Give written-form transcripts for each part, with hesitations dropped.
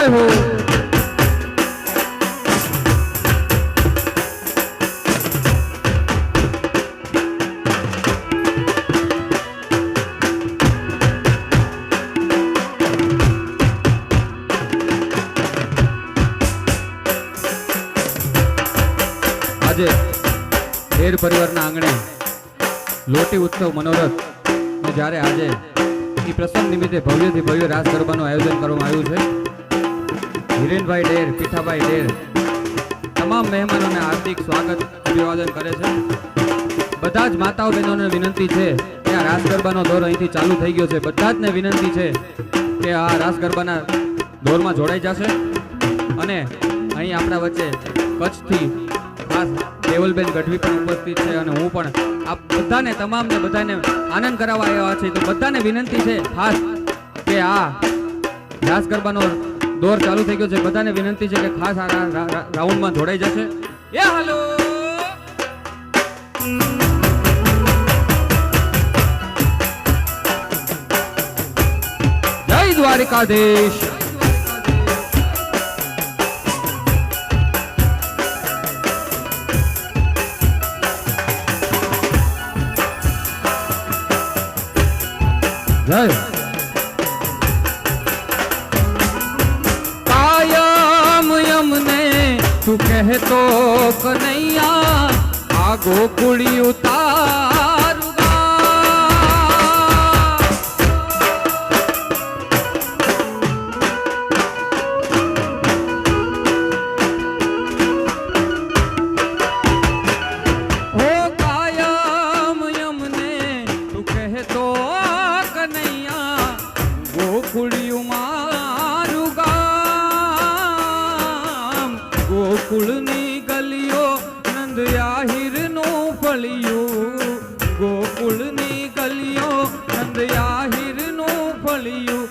જય હો આજે ઢેર પરિવારના આંગણે લોટી ઉત્સવ મનોરથ જ્યારે આજે એ પ્રસંગ નિમિત્તે ભવ્યથી ભવ્ય રાસ ગરબાનું આયોજન કરવામાં આવ્યું છે. હિરેનભાઈ ઢેર, પીઠાભાઈ ઢેર તમામ મહેમાનોને હાર્દિક સ્વાગત અભિવાદન કરે છે. બધા જ માતાઓ બહેનોને વિનંતી છે કે આ રાસ ગરબાનો દોર અહીંથી ચાલુ થઈ ગયો છે. બધા જને વિનંતી છે કે આ રાસ ગરબાના દોરમાં જોડાઈ જશે. અને અહીં આપણા વચ્ચે કચ્છથી ખાસ દેવલબેન ગઢવી પણ ઉપસ્થિત છે અને હું પણ આ બધાને તમામને બધાને આનંદ કરાવવા આવ્યા છે. તો બધાને વિનંતી છે ખાસ કે આ રાસ ગરબાનો દોર ચાલુ થઈ ગયો છે. બધાને વિનંતી છે કે ખાસ આ રાઉન્ડમાં જોડાઈ જશે. એ હાલો જય દ્વારિકાધીશ. कायम यमने तू कहतो कन्हैया आ गोकुड़ी उतारूंगा. हो कायम यमने तू कहतो गोकुळिયું મારું ગામ. ગોકુળની ગલીઓ નંદ આહિરનું ફળિયું. ગોકુળની ગલીઓ નંદ આહિરનું ફળિયું.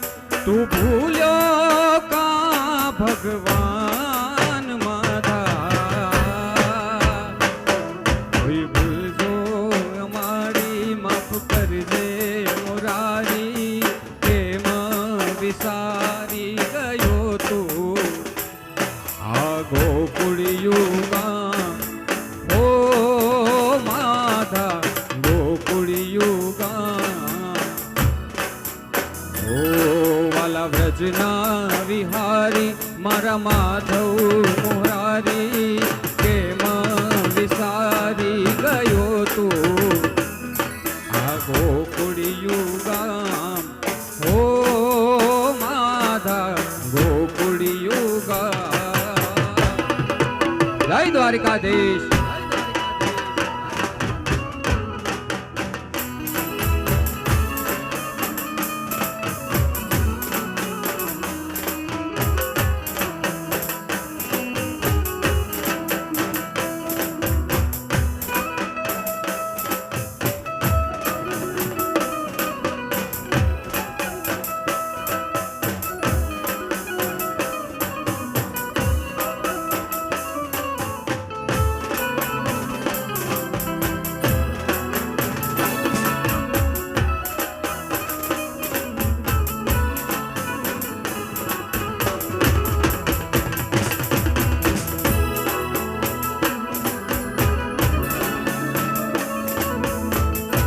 તું ભૂલ્યો કા ભગવાન માધા. કોઈ ભૂલજો અમારી માફ કરજે મોરારી. વિસારી ગયો તું આ ગોકુળિયું ગામ. ઓ માધા ગોકુળિયું ગામ. ઓ વાલા વ્રજના વિહારી મારા માધવ મોરારી. કેમ વિસારી ગયો તું આ ગોકુળિયું ગામ. ઓ ગોકુળિયું ગામ. જય દ્વારિકાધીશ.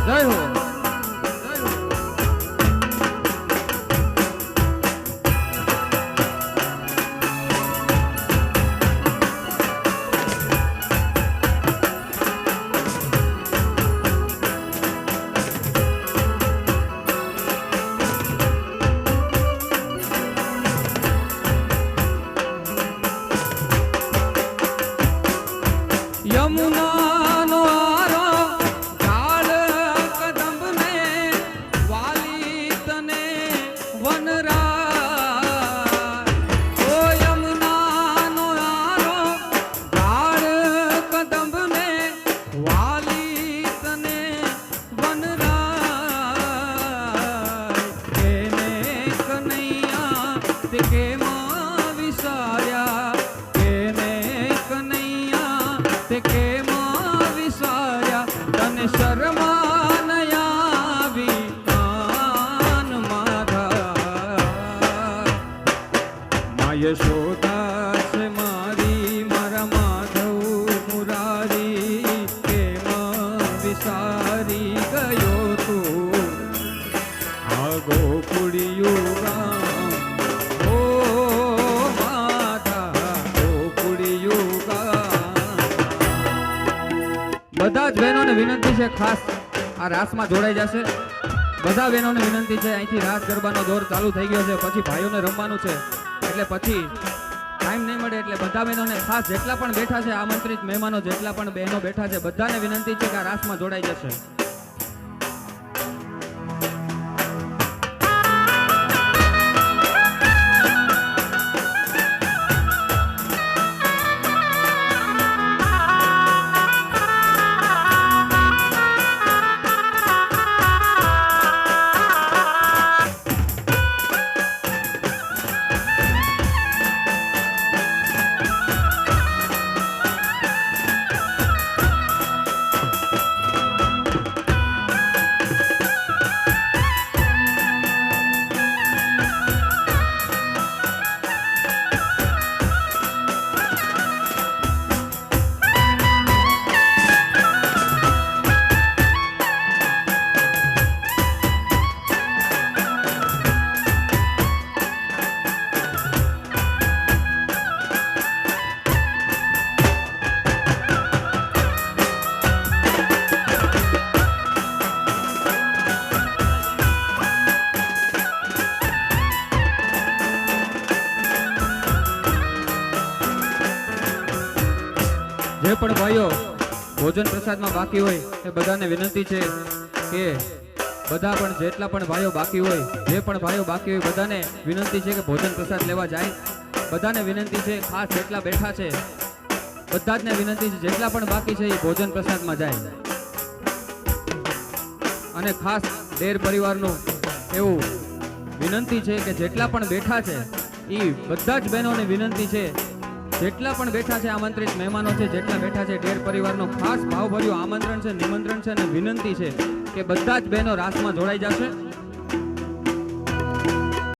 જય હો. યમુનાનો આરો ઝાડ કદંબને વાલી તને વનરાય. ઓ યમુનાનો આરો ઝાડ કદંબને વાલી તને વનરાય. એને કનૈયા તે કેમાં વિસાર્યા. એને કનૈયા તે કેમાં વિસાર્યા. તને શરમા ન આવી કાન માધા. માં યશોદા છે મારી મારા માધવ મુરારી કેમ વિસારી ગયો તું આ ગોકુળિયું ગામ ઓ માધા ગોકુળિયું ગામ. બધા જ બહેનોને વિનંતી છે ખાસ આ રાસમાં જોડાઈ જશે. બધા બહેનોને વિનંતી છે અહીંથી રાસ ગરબાનો દોર ચાલુ થઈ ગયો છે પછી ભાઈઓને રમવાનું છે એટલે પછી ટાઈમ નહીં મળે એટલે બધા બહેનોને ખાસ જેટલા પણ બેઠા છે આમંત્રિત મહેમાનો જેટલા પણ બહેનો બેઠા છે બધાને વિનંતી છે કે આ રાસમાં જોડાઈ જશે. જે પણ ભાઈઓ ભોજન પ્રસાદમાં બાકી હોય એ બધાને વિનંતી છે કે બધા પણ જેટલા પણ ભાઈઓ બાકી હોય જે પણ ભાઈઓ બાકી હોય બધાને વિનંતી છે કે ભોજન પ્રસાદ લેવા જાય. બધાને વિનંતી છે ખાસ જેટલા બેઠા છે બધા જને વિનંતી છે જેટલા પણ બાકી છે એ ભોજન પ્રસાદમાં જાય. અને ખાસ દેર પરિવારનું એવું વિનંતી છે કે જેટલા પણ બેઠા છે એ બધા જ બહેનોને વિનંતી છે જેટલા પણ બેઠા છે આમંત્રિત મહેમાનો છે જેટલા બેઠા છે ડેર પરિવારનો ખાસ ભાવભર્યું આમંત્રણ છે નિમંત્રણ છે અને વિનંતી છે કે બધા જ બહેનો રાસમાં જોડાઈ જશે.